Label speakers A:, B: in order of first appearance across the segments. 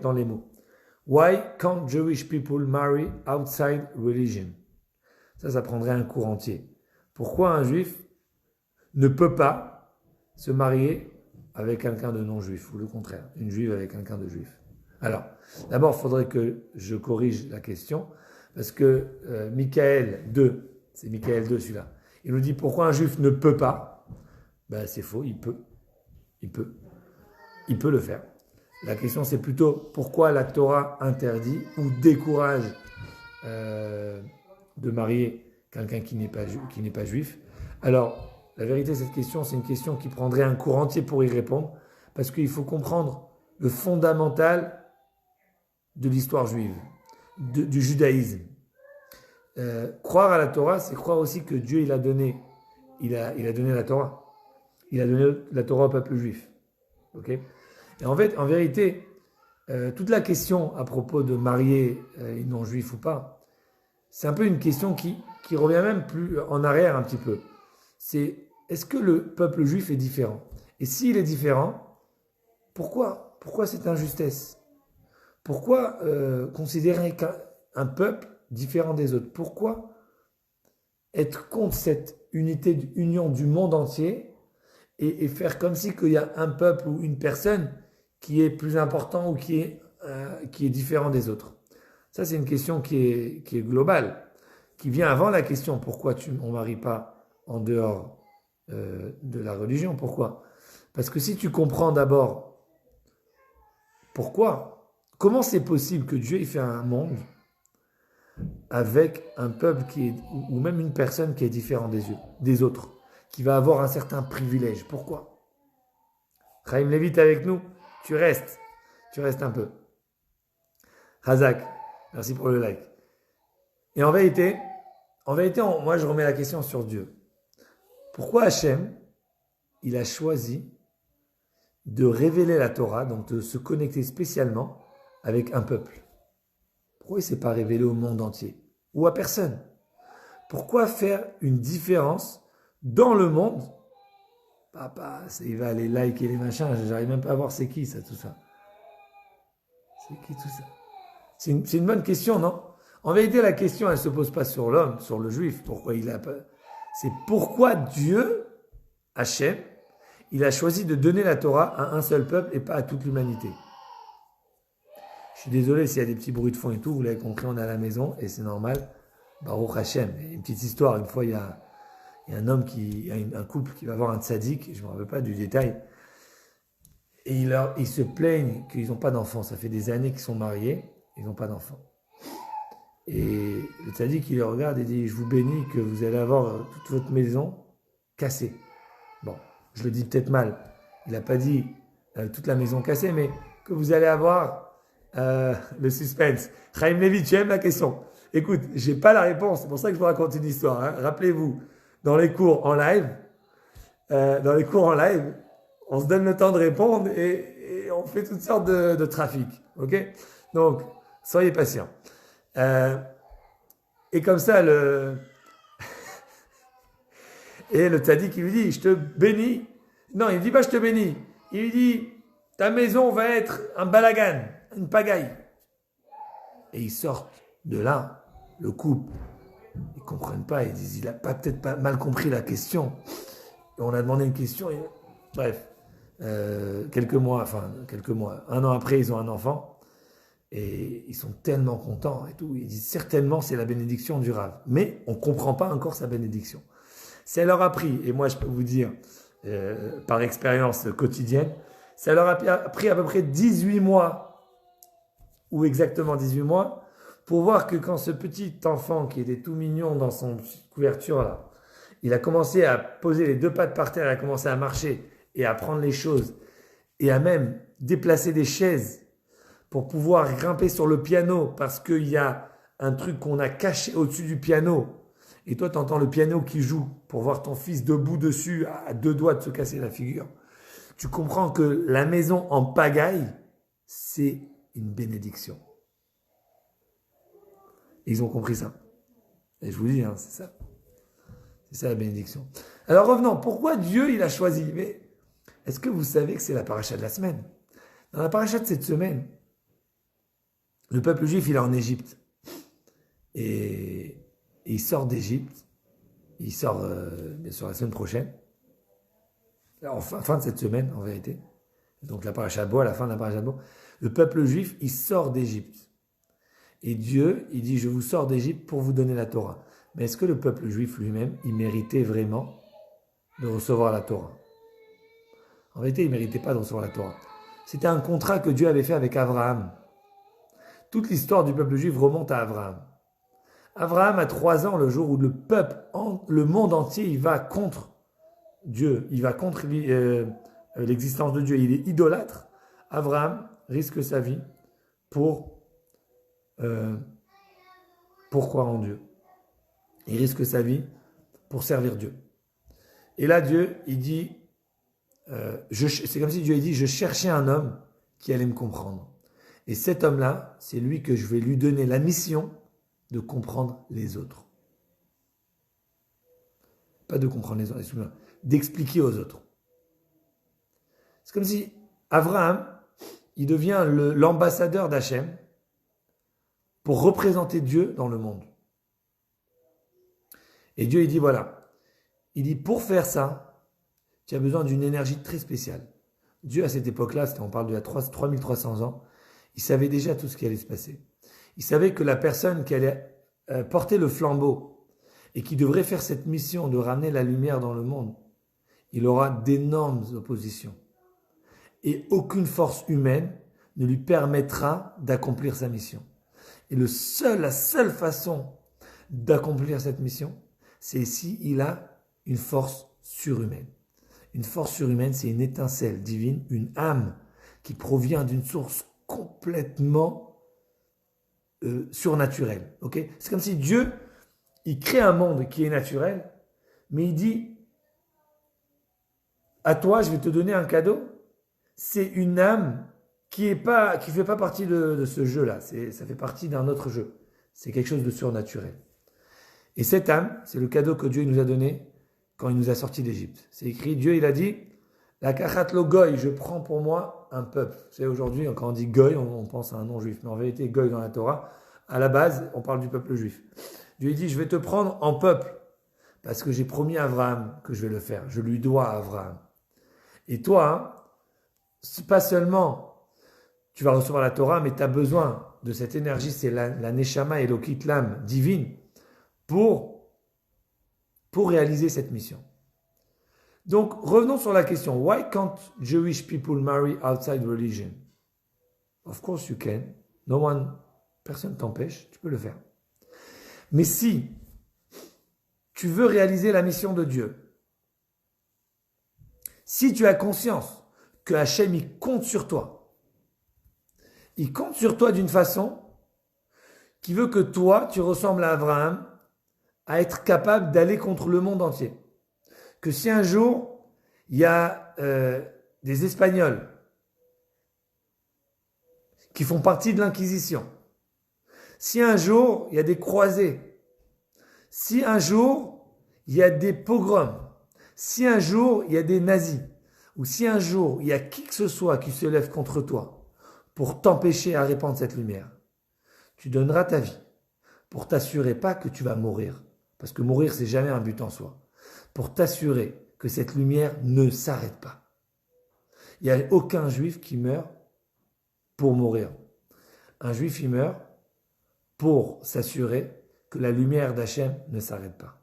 A: dans les mots. Why can't Jewish people marry outside religion? Ça prendrait un cours entier. Pourquoi un juif ne peut pas se marier avec quelqu'un de non-juif, ou le contraire, une juive avec quelqu'un de juif? Alors, d'abord, il faudrait que je corrige la question, parce que Michael 2, c'est Michael 2 celui-là, il nous dit pourquoi un juif ne peut pas. Ben, c'est faux, il peut le faire. La question, c'est plutôt pourquoi la Torah interdit ou décourage de marier quelqu'un qui n'est pas juif. Alors, la vérité, cette question, c'est une question qui prendrait un cours entier pour y répondre, parce qu'il faut comprendre le fondamental de l'histoire juive, du judaïsme. Croire à la Torah, c'est croire aussi que Dieu, il a donné la Torah. Il a donné la Torah au peuple juif. Okay? Et en fait, en vérité, toute la question à propos de marier une non-juif ou pas, c'est un peu une question qui revient même plus en arrière un petit peu. C'est, est-ce que le peuple juif est différent? Et s'il est différent, pourquoi? Pourquoi cette injustice? Pourquoi considérer qu'un peuple différent des autres? Pourquoi être contre cette union du monde entier et faire comme si qu'il y a un peuple ou une personne qui est plus important ou qui est différent des autres? Ça, c'est une question qui est globale, qui vient avant la question pourquoi on ne marie pas en dehors de la religion. Pourquoi? Parce que si tu comprends d'abord pourquoi, comment c'est possible que Dieu ait fait un monde avec un peuple ou même une personne qui est différente des autres, qui va avoir un certain privilège? Pourquoi? Chaim Lévit avec nous, tu restes un peu. Hazak, merci pour le like. Et en vérité, moi je remets la question sur Dieu. Pourquoi Hachem, il a choisi de révéler la Torah, donc de se connecter spécialement avec un peuple? Pourquoi il ne s'est pas révélé au monde entier ou à personne? Pourquoi faire une différence dans le monde? Papa, il va aller liker les machins, j'arrive même pas à voir c'est qui ça, tout ça. C'est qui tout ça? C'est une bonne question, non? En vérité, la question, elle ne se pose pas sur l'homme, sur le juif. C'est pourquoi Dieu, Hachem, il a choisi de donner la Torah à un seul peuple et pas à toute l'humanité. Je suis désolé s'il y a des petits bruits de fond et tout, vous l'avez compris, on est à la maison et c'est normal. Baruch Hachem. Une petite histoire, une fois il y a un couple qui va voir un tzaddik, je ne me rappelle pas du détail, et ils se plaignent qu'ils n'ont pas d'enfants. Ça fait des années qu'ils sont mariés, ils n'ont pas d'enfants. Et le tzaddik, il les regarde et dit, je vous bénis que vous allez avoir toute votre maison cassée. Bon, je le dis peut-être mal. Il n'a pas dit toute la maison cassée, mais que vous allez avoir le suspense. Chaim Lévit, tu aimes la question? Écoute, j'ai pas la réponse, c'est pour ça que je vous raconte une histoire. Hein. Rappelez-vous, dans les cours en live, on se donne le temps de répondre et on fait toutes sortes de trafic. Ok? Donc, soyez patients. Et comme ça, et le tzaddik, il lui dit, je te bénis. Non, il ne dit pas je te bénis. Il lui dit, ta maison va être un balagan, une pagaille. Et ils sortent de là, le couple. Ils ne comprennent pas, ils disent, il n'a peut-être pas mal compris la question. Et on a demandé une question. Bref, quelques mois, un an après, ils ont un enfant. Et ils sont tellement contents et tout. Ils disent, certainement, c'est la bénédiction du Rav. Mais on ne comprend pas encore sa bénédiction. Ça leur a pris, et moi je peux vous dire, par expérience quotidienne, ça leur a pris à peu près 18 mois, ou exactement 18 mois, pour voir que quand ce petit enfant qui était tout mignon dans son couverture là, il a commencé à poser les deux pattes par terre, il a commencé à marcher et à prendre les choses, et à même déplacer des chaises pour pouvoir grimper sur le piano parce qu'il y a un truc qu'on a caché au-dessus du piano. Et toi, tu entends le piano qui joue pour voir ton fils debout dessus à 2 doigts de se casser la figure. Tu comprends que la maison en pagaille, c'est une bénédiction. Et ils ont compris ça. Et je vous dis, hein, c'est ça. C'est ça la bénédiction. Alors revenons, pourquoi Dieu il a choisi? Mais est-ce que vous savez que c'est la paracha de la semaine? Dans la paracha de cette semaine, Le peuple juif, il est en Égypte. Et il sort d'Égypte. Il sort, bien sûr, la semaine prochaine. En fin de cette semaine, en vérité. Donc la paracha de Bo, à la fin de la paracha de Bo. Le peuple juif, il sort d'Égypte. Et Dieu, il dit, je vous sors d'Égypte pour vous donner la Torah. Mais est-ce que le peuple juif lui-même, il méritait vraiment de recevoir la Torah? En vérité, il ne méritait pas de recevoir la Torah. C'était un contrat que Dieu avait fait avec Abraham. Toute l'histoire du peuple juif remonte à Abraham. Abraham a 3 ans le jour où le monde entier, il va contre Dieu. Il va contre l'existence de Dieu. Il est idolâtre. Abraham risque sa vie pour croire en Dieu. Il risque sa vie pour servir Dieu. Et là, Dieu, il dit, c'est comme si Dieu dit, je cherchais un homme qui allait me comprendre. Et cet homme-là, c'est lui que je vais lui donner la mission de comprendre les autres. Pas de comprendre les autres, d'expliquer aux autres. C'est comme si Abraham, il devient l'ambassadeur d'Hachem pour représenter Dieu dans le monde. Et Dieu, il dit, voilà, il dit, pour faire ça, tu as besoin d'une énergie très spéciale. Dieu, à cette époque-là, on parle de 3300 ans, il savait déjà tout ce qui allait se passer. Il savait que la personne qui allait porter le flambeau et qui devrait faire cette mission de ramener la lumière dans le monde, il aura d'énormes oppositions. Et aucune force humaine ne lui permettra d'accomplir sa mission. Et la seule façon d'accomplir cette mission, c'est si il a une force surhumaine. Une force surhumaine, c'est une étincelle divine, une âme qui provient d'une source complètement surnaturelle. Okay? C'est comme si Dieu, il crée un monde qui est naturel, mais il dit, à toi, je vais te donner un cadeau. C'est une âme qui fait pas partie de ce jeu-là. Ça fait partie d'un autre jeu. C'est quelque chose de surnaturel. Et cette âme, c'est le cadeau que Dieu nous a donné quand il nous a sortis d'Égypte. C'est écrit, Dieu, il a dit, la kachat lo goy, je prends pour moi un peuple. Vous savez, aujourd'hui, quand on dit goy, on pense à un nom juif. Mais en vérité, goy dans la Torah, à la base, on parle du peuple juif. Dieu il dit, je vais te prendre en peuple, parce que j'ai promis à Abraham que je vais le faire. Je lui dois à Abraham. Et toi, pas seulement tu vas recevoir la Torah, mais tu as besoin de cette énergie, c'est la Neshama Elokit, l'âme divine, pour réaliser cette mission. Donc, revenons sur la question. Why can't Jewish people marry outside religion? Of course you can. Personne t'empêche, tu peux le faire. Mais si tu veux réaliser la mission de Dieu, si tu as conscience que Hachem, il compte sur toi, il compte sur toi d'une façon qui veut que toi, tu ressembles à Abraham, à être capable d'aller contre le monde entier. Que si un jour, il y a des Espagnols qui font partie de l'Inquisition, si un jour, il y a des croisés, si un jour, il y a des pogroms, si un jour, il y a des nazis, ou si un jour, il y a qui que ce soit qui se lève contre toi pour t'empêcher à répandre cette lumière, tu donneras ta vie pour t'assurer pas que tu vas mourir. Parce que mourir, c'est jamais un but en soi. Pour t'assurer que cette lumière ne s'arrête pas. Il n'y a aucun juif qui meurt pour mourir. Un juif, il meurt pour s'assurer que la lumière d'Hachem ne s'arrête pas.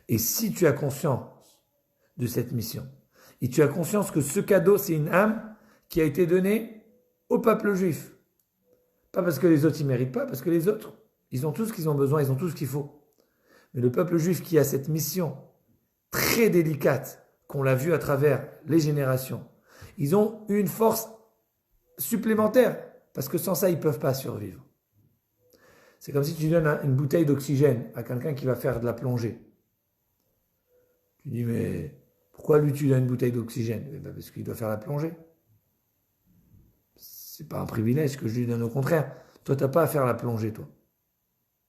A: Et si tu as conscience de cette mission, et tu as conscience que ce cadeau, c'est une âme qui a été donnée au peuple juif. Pas parce que les autres, ils ne méritent pas, parce que les autres, ils ont tout ce qu'ils ont besoin, ils ont tout ce qu'il faut. Mais le peuple juif qui a cette mission très délicate, qu'on l'a vu à travers les générations, ils ont une force supplémentaire, parce que sans ça, ils ne peuvent pas survivre. C'est comme si tu donnes une bouteille d'oxygène à quelqu'un qui va faire de la plongée. Tu dis, mais pourquoi lui tu donnes une bouteille d'oxygène? Parce qu'il doit faire la plongée. C'est pas un privilège que je lui donne, au contraire. Toi, tu n'as pas à faire la plongée, toi.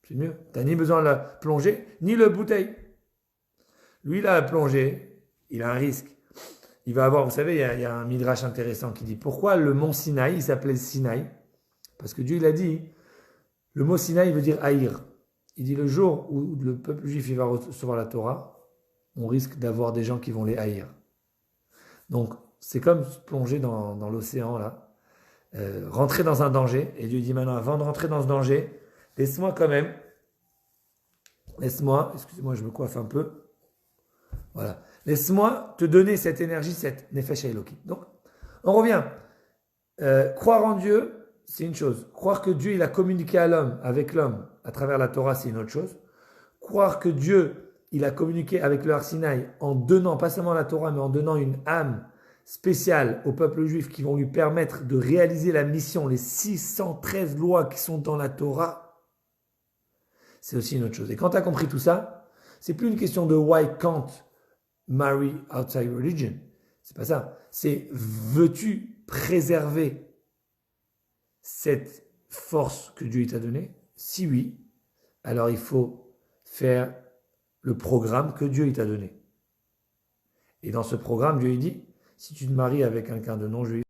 A: C'est mieux. Tu n'as ni besoin de la plongée, ni la bouteille. Lui, il a la plongée, il a un risque. Il va avoir, vous savez, il y a un midrash intéressant qui dit, pourquoi le mont Sinaï, il s'appelait Sinaï? Parce que Dieu, il a dit, le mot Sinaï veut dire haïr. Il dit le jour où le peuple juif il va recevoir la Torah, on risque d'avoir des gens qui vont les haïr. Donc, c'est comme se plonger dans l'océan, là, rentrer dans un danger. Et Dieu dit maintenant, avant de rentrer dans ce danger, laisse-moi quand même, excusez-moi, je me coiffe un peu. Voilà. Laisse-moi te donner cette énergie, cette Nefesh Elokim. Donc, on revient. Croire en Dieu, c'est une chose. Croire que Dieu, il a communiqué à l'homme, avec l'homme, à travers la Torah, c'est une autre chose. Croire que Dieu, il a communiqué avec le Har Sinaï en donnant, pas seulement la Torah, mais en donnant une âme spéciale au peuple juif qui vont lui permettre de réaliser la mission, les 613 lois qui sont dans la Torah, c'est aussi une autre chose. Et quand tu as compris tout ça, c'est plus une question de why can't marry outside religion. C'est pas ça. C'est veux-tu préserver cette force que Dieu t'a donnée? Si oui, alors il faut faire le programme que Dieu t'a donné. Et dans ce programme, Dieu dit, si tu te maries avec quelqu'un de non-juif,